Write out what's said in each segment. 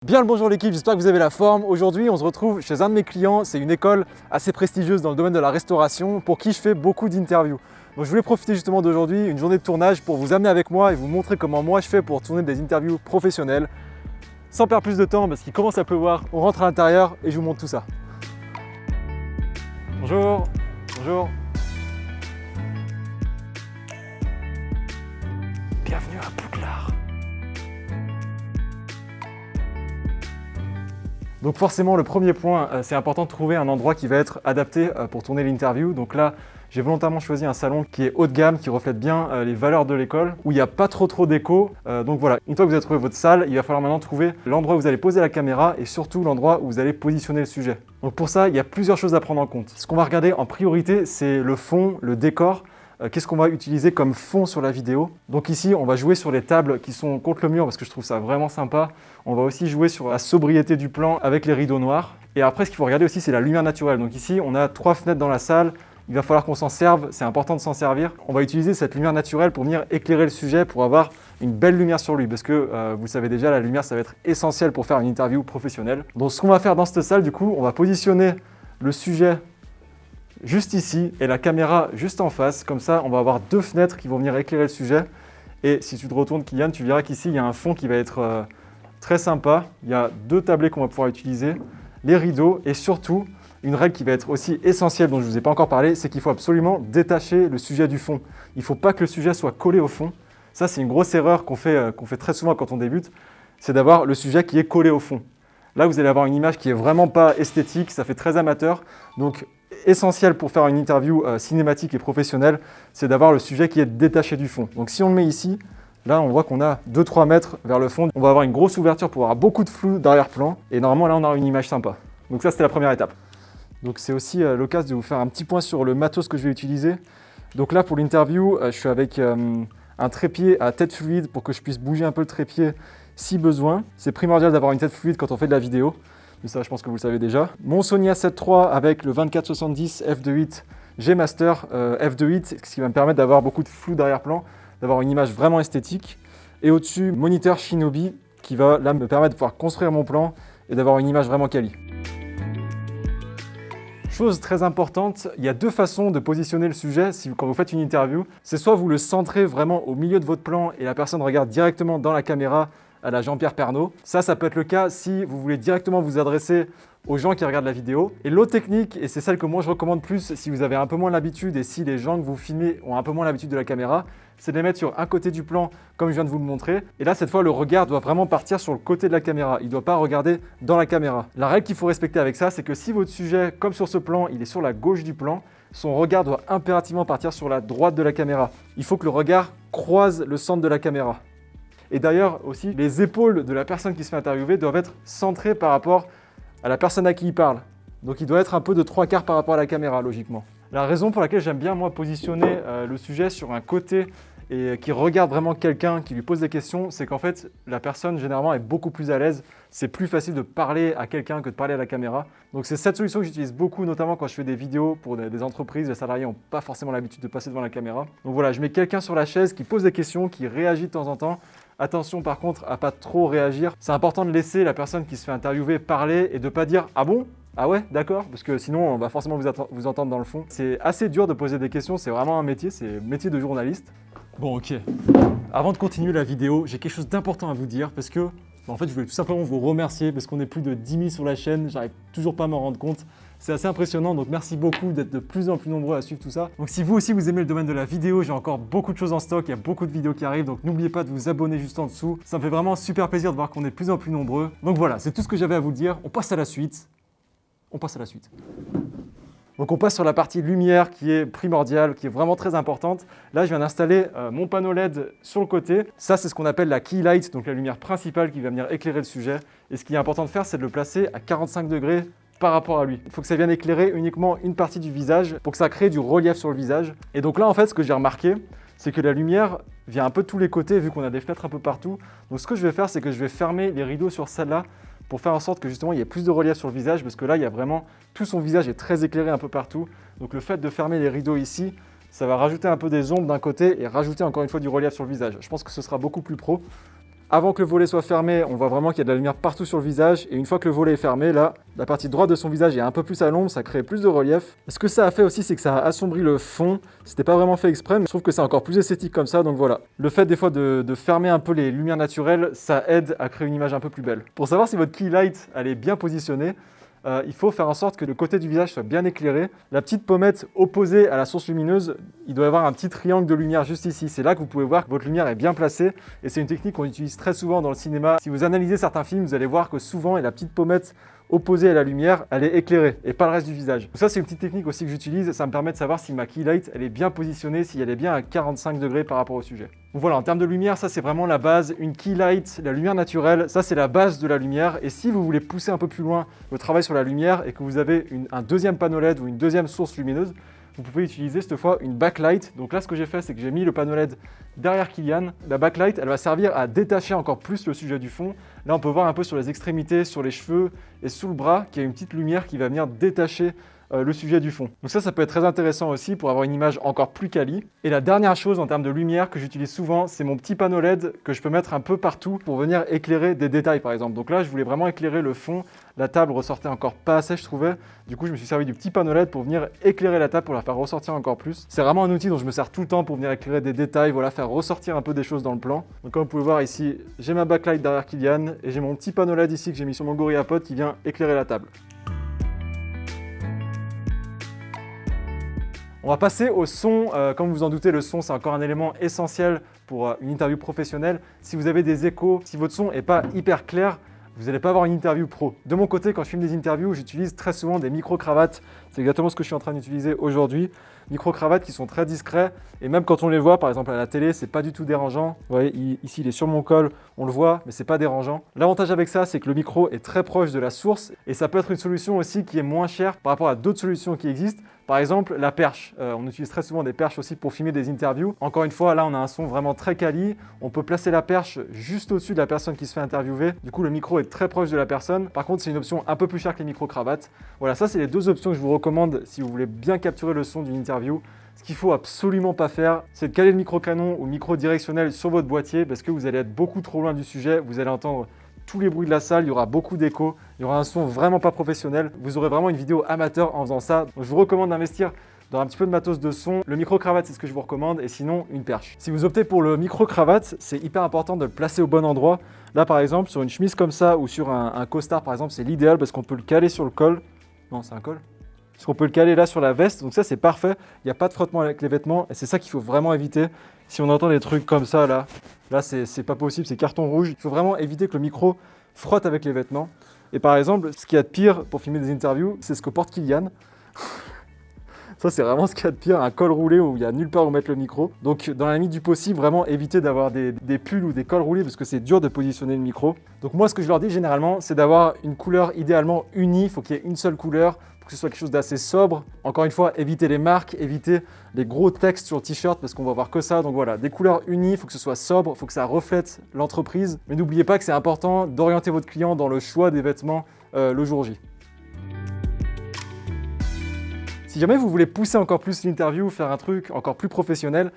Bien le bonjour l'équipe, j'espère que vous avez la forme. Aujourd'hui, on se retrouve chez un de mes clients. C'est une école assez prestigieuse dans le domaine de la restauration pour qui je fais beaucoup d'interviews. Donc je voulais profiter justement d'aujourd'hui, une journée de tournage, pour vous amener avec moi et vous montrer comment moi je fais pour tourner des interviews professionnelles. Sans perdre plus de temps parce qu'il commence à pleuvoir, on rentre à l'intérieur et je vous montre tout ça. Bonjour, bonjour. Bienvenue à Poudlard. Donc forcément, le premier point, c'est important de trouver un endroit qui va être adapté pour tourner l'interview. Donc là, j'ai volontairement choisi un salon qui est haut de gamme, qui reflète bien les valeurs de l'école, où il n'y a pas trop d'écho. Donc voilà, une fois que vous avez trouvé votre salle, il va falloir maintenant trouver l'endroit où vous allez poser la caméra et surtout l'endroit où vous allez positionner le sujet. Donc pour ça, il y a plusieurs choses à prendre en compte. Ce qu'on va regarder en priorité, c'est le fond, le décor. Qu'est-ce qu'on va utiliser comme fond sur la vidéo? Donc ici, on va jouer sur les tables qui sont contre le mur parce que je trouve ça vraiment sympa. On va aussi jouer sur la sobriété du plan avec les rideaux noirs. Et après, ce qu'il faut regarder aussi, c'est la lumière naturelle. Donc ici, on a 3 fenêtres dans la salle. Il va falloir qu'on s'en serve, c'est important de s'en servir. On va utiliser cette lumière naturelle pour venir éclairer le sujet, pour avoir une belle lumière sur lui. Parce que vous le savez déjà, la lumière, ça va être essentiel pour faire une interview professionnelle. Donc ce qu'on va faire dans cette salle, du coup, on va positionner le sujet juste ici et la caméra juste en face. Comme ça, on va avoir 2 fenêtres qui vont venir éclairer le sujet. Et si tu te retournes, Kylian, tu verras qu'ici, il y a un fond qui va être très sympa. Il y a 2 tablets qu'on va pouvoir utiliser, les rideaux et surtout, une règle qui va être aussi essentielle dont je ne vous ai pas encore parlé, c'est qu'il faut absolument détacher le sujet du fond. Il ne faut pas que le sujet soit collé au fond. Ça, c'est une grosse erreur qu'on fait très souvent quand on débute, c'est d'avoir le sujet qui est collé au fond. Là, vous allez avoir une image qui est vraiment pas esthétique, ça fait très amateur. Donc, essentiel pour faire une interview cinématique et professionnelle, c'est d'avoir le sujet qui est détaché du fond. Donc si on le met ici, là on voit qu'on a 2-3 mètres vers le fond. On va avoir une grosse ouverture pour avoir beaucoup de flou d'arrière-plan. Et normalement là on aura une image sympa. Donc ça c'était la première étape. Donc c'est aussi l'occasion de vous faire un petit point sur le matos que je vais utiliser. Donc là pour l'interview, je suis avec un trépied à tête fluide pour que je puisse bouger un peu le trépied si besoin. C'est primordial d'avoir une tête fluide quand on fait de la vidéo. Mais ça, je pense que vous le savez déjà. Mon Sony A7 III avec le 2470 f2.8 G Master f2.8, ce qui va me permettre d'avoir beaucoup de flou d'arrière-plan, d'avoir une image vraiment esthétique. Et au-dessus, moniteur Shinobi qui va là me permettre de pouvoir construire mon plan et d'avoir une image vraiment quali. Chose très importante, il y a 2 façons de positionner le sujet quand vous faites une interview. C'est soit vous le centrez vraiment au milieu de votre plan et la personne regarde directement dans la caméra à la Jean-Pierre Pernaut. Ça peut être le cas si vous voulez directement vous adresser aux gens qui regardent la vidéo. Et l'autre technique, et c'est celle que moi je recommande plus si vous avez un peu moins l'habitude et si les gens que vous filmez ont un peu moins l'habitude de la caméra, c'est de les mettre sur un côté du plan comme je viens de vous le montrer. Et là, cette fois, le regard doit vraiment partir sur le côté de la caméra. Il ne doit pas regarder dans la caméra. La règle qu'il faut respecter avec ça, c'est que si votre sujet, comme sur ce plan, il est sur la gauche du plan, son regard doit impérativement partir sur la droite de la caméra. Il faut que le regard croise le centre de la caméra. Et d'ailleurs aussi, les épaules de la personne qui se fait interviewer doivent être centrées par rapport à la personne à qui il parle. Donc il doit être un peu de 3/4 par rapport à la caméra, logiquement. La raison pour laquelle j'aime bien, moi, positionner le sujet sur un côté et qui regarde vraiment quelqu'un, qui lui pose des questions, c'est qu'en fait, la personne, généralement, est beaucoup plus à l'aise. C'est plus facile de parler à quelqu'un que de parler à la caméra. Donc c'est cette solution que j'utilise beaucoup, notamment quand je fais des vidéos pour des entreprises. Les salariés n'ont pas forcément l'habitude de passer devant la caméra. Donc voilà, je mets quelqu'un sur la chaise qui pose des questions, qui réagit de temps en temps. Attention par contre à pas trop réagir. C'est important de laisser la personne qui se fait interviewer parler et de pas dire « Ah bon ? Ah ouais, d'accord ?» parce que sinon on va forcément vous entendre dans le fond. C'est assez dur de poser des questions, c'est vraiment un métier, c'est le métier de journaliste. Bon ok, avant de continuer la vidéo, j'ai quelque chose d'important à vous dire parce que en fait je voulais tout simplement vous remercier parce qu'on est plus de 10 000 sur la chaîne, j'arrive toujours pas à m'en rendre compte. C'est assez impressionnant, donc merci beaucoup d'être de plus en plus nombreux à suivre tout ça. Donc si vous aussi vous aimez le domaine de la vidéo, j'ai encore beaucoup de choses en stock, il y a beaucoup de vidéos qui arrivent, donc n'oubliez pas de vous abonner juste en dessous. Ça me fait vraiment super plaisir de voir qu'on est de plus en plus nombreux. Donc voilà, c'est tout ce que j'avais à vous dire. On passe à la suite. Donc on passe sur la partie lumière qui est primordiale, qui est vraiment très importante. Là, je viens d'installer mon panneau LED sur le côté. Ça, c'est ce qu'on appelle la key light, donc la lumière principale qui va venir éclairer le sujet. Et ce qui est important de faire, c'est de le placer à 45 degrés par rapport à lui. Il faut que ça vienne éclairer uniquement une partie du visage pour que ça crée du relief sur le visage. Et donc là, en fait, ce que j'ai remarqué, c'est que la lumière vient un peu de tous les côtés vu qu'on a des fenêtres un peu partout. Donc ce que je vais faire, c'est que je vais fermer les rideaux sur celle-là pour faire en sorte que justement il y ait plus de relief sur le visage parce que là, il y a vraiment tout son visage est très éclairé un peu partout. Donc le fait de fermer les rideaux ici, ça va rajouter un peu des ombres d'un côté et rajouter encore une fois du relief sur le visage. Je pense que ce sera beaucoup plus pro. avant que le volet soit fermé, on voit vraiment qu'il y a de la lumière partout sur le visage. Et une fois que le volet est fermé, là, la partie droite de son visage est un peu plus à l'ombre, ça crée plus de relief. Ce que ça a fait aussi, c'est que ça a assombri le fond. C'était pas vraiment fait exprès, mais je trouve que c'est encore plus esthétique comme ça. Donc voilà. Le fait des fois de fermer un peu les lumières naturelles, ça aide à créer une image un peu plus belle. Pour savoir si votre key light elle est bien positionnée, il faut faire en sorte que le côté du visage soit bien éclairé. La petite pommette opposée à la source lumineuse, il doit y avoir un petit triangle de lumière juste ici. C'est là que vous pouvez voir que votre lumière est bien placée et c'est une technique qu'on utilise très souvent dans le cinéma. Si vous analysez certains films, vous allez voir que souvent la petite pommette opposée à la lumière, elle est éclairée et pas le reste du visage. Donc ça, c'est une petite technique aussi que j'utilise. Ça me permet de savoir si ma key light elle est bien positionnée, si elle est bien à 45 degrés par rapport au sujet. Donc voilà, en termes de lumière, ça c'est vraiment la base. Une key light, la lumière naturelle, ça c'est la base de la lumière. Et si vous voulez pousser un peu plus loin le travail sur la lumière et que vous avez un deuxième panneau LED ou une deuxième source lumineuse, vous pouvez utiliser cette fois une backlight. Donc là, ce que j'ai fait, c'est que j'ai mis le panneau LED derrière Kylian. La backlight, elle va servir à détacher encore plus le sujet du fond. Là, on peut voir un peu sur les extrémités, sur les cheveux et sous le bras qu'il y a une petite lumière qui va venir détacher le sujet du fond. Donc ça peut être très intéressant aussi pour avoir une image encore plus quali. Et la dernière chose en termes de lumière que j'utilise souvent, c'est mon petit panneau LED que je peux mettre un peu partout pour venir éclairer des détails par exemple. Donc là, je voulais vraiment éclairer le fond. La table ressortait encore pas assez, je trouvais. Du coup, je me suis servi du petit panneau LED pour venir éclairer la table, pour la faire ressortir encore plus. C'est vraiment un outil dont je me sers tout le temps pour venir éclairer des détails, voilà, faire ressortir un peu des choses dans le plan. Donc comme vous pouvez voir ici, j'ai ma backlight derrière Kylian et j'ai mon petit panneau LED ici que j'ai mis sur mon GorillaPod qui vient éclairer la table. On va passer au son. Comme vous vous en doutez, le son, c'est encore un élément essentiel pour une interview professionnelle. Si vous avez des échos, si votre son n'est pas hyper clair, vous n'allez pas avoir une interview pro. De mon côté, quand je filme des interviews, j'utilise très souvent des micro-cravates. C'est exactement ce que je suis en train d'utiliser aujourd'hui. Micro-cravates qui sont très discrets. Et même quand on les voit, par exemple à la télé, c'est pas du tout dérangeant. Vous voyez, ici, il est sur mon col. On le voit, mais c'est pas dérangeant. L'avantage avec ça, c'est que le micro est très proche de la source. Et ça peut être une solution aussi qui est moins chère par rapport à d'autres solutions qui existent. Par exemple, la perche. On utilise très souvent des perches aussi pour filmer des interviews. Encore une fois, là, on a un son vraiment très quali. On peut placer la perche juste au-dessus de la personne qui se fait interviewer. Du coup, le micro est très proche de la personne. Par contre, c'est une option un peu plus chère que les micro-cravates. Voilà, ça, c'est les deux options que je vous recommande si vous voulez bien capturer le son d'une interview. Ce qu'il faut absolument pas faire, c'est de caler le micro-canon ou le micro directionnel sur votre boîtier parce que vous allez être beaucoup trop loin du sujet. Vous allez entendre tous les bruits de la salle, il y aura beaucoup d'écho, il y aura un son vraiment pas professionnel. Vous aurez vraiment une vidéo amateur en faisant ça. Donc, je vous recommande d'investir dans un petit peu de matos de son. Le micro-cravate, c'est ce que je vous recommande, et sinon, une perche. Si vous optez pour le micro-cravate, c'est hyper important de le placer au bon endroit. Là, par exemple, sur une chemise comme ça ou sur un costard, par exemple, c'est l'idéal parce qu'on peut le caler sur le col. Non, c'est un col. Parce qu'on peut le caler là sur la veste, donc ça, c'est parfait. Il n'y a pas de frottement avec les vêtements, et c'est ça qu'il faut vraiment éviter. Si on entend des trucs comme ça, là c'est pas possible, c'est carton rouge. Il faut vraiment éviter que le micro frotte avec les vêtements. Et par exemple, ce qu'il y a de pire pour filmer des interviews, c'est ce que porte Kylian. Ça, c'est vraiment ce qu'il y a de pire, un col roulé où il n'y a nulle part où mettre le micro. Donc, dans la limite du possible, vraiment éviter d'avoir des pulls ou des cols roulés parce que c'est dur de positionner le micro. Donc moi, ce que je leur dis généralement, c'est d'avoir une couleur idéalement unie. Il faut qu'il y ait une seule couleur pour que ce soit quelque chose d'assez sobre. Encore une fois, éviter les marques, éviter les gros textes sur le t-shirt parce qu'on va voir que ça. Donc voilà, des couleurs unies, il faut que ce soit sobre, il faut que ça reflète l'entreprise. Mais n'oubliez pas que c'est important d'orienter votre client dans le choix des vêtements le jour J. Si jamais vous voulez pousser encore plus l'interview, faire un truc encore plus professionnel,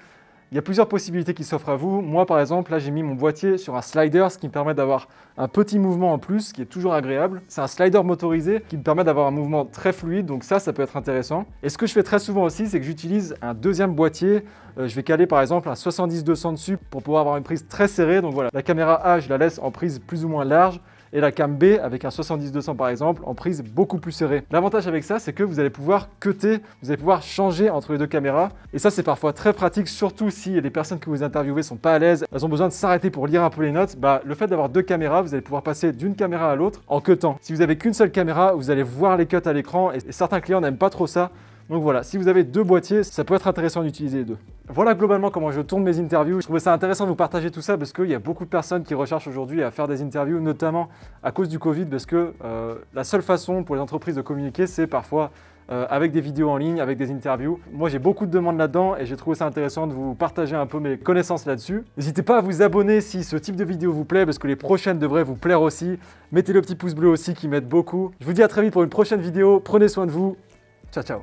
il y a plusieurs possibilités qui s'offrent à vous. Moi, par exemple, là, j'ai mis mon boîtier sur un slider, ce qui me permet d'avoir un petit mouvement en plus, qui est toujours agréable. C'est un slider motorisé qui me permet d'avoir un mouvement très fluide, donc ça peut être intéressant. Et ce que je fais très souvent aussi, c'est que j'utilise un deuxième boîtier. Je vais caler par exemple un 70-200 dessus pour pouvoir avoir une prise très serrée. Donc voilà, la caméra A, je la laisse en prise plus ou moins large. Et la cam B avec un 70-200 par exemple en prise beaucoup plus serrée. L'avantage avec ça, c'est que vous allez pouvoir cutter, vous allez pouvoir changer entre les deux caméras. Et ça, c'est parfois très pratique, surtout si les personnes que vous interviewez sont pas à l'aise, elles ont besoin de s'arrêter pour lire un peu les notes. Le fait d'avoir deux caméras, vous allez pouvoir passer d'une caméra à l'autre en cuttant. Si vous avez qu'une seule caméra, vous allez voir les cuts à l'écran et certains clients n'aiment pas trop ça. Donc voilà, si vous avez deux boîtiers, ça peut être intéressant d'utiliser les deux. Voilà globalement comment je tourne mes interviews. Je trouvais ça intéressant de vous partager tout ça parce qu'il y a beaucoup de personnes qui recherchent aujourd'hui à faire des interviews, notamment à cause du Covid, parce que la seule façon pour les entreprises de communiquer, c'est parfois avec des vidéos en ligne, avec des interviews. Moi, j'ai beaucoup de demandes là-dedans et j'ai trouvé ça intéressant de vous partager un peu mes connaissances là-dessus. N'hésitez pas à vous abonner si ce type de vidéo vous plaît, parce que les prochaines devraient vous plaire aussi. Mettez le petit pouce bleu aussi qui m'aide beaucoup. Je vous dis à très vite pour une prochaine vidéo. Prenez soin de vous. Ciao, ciao.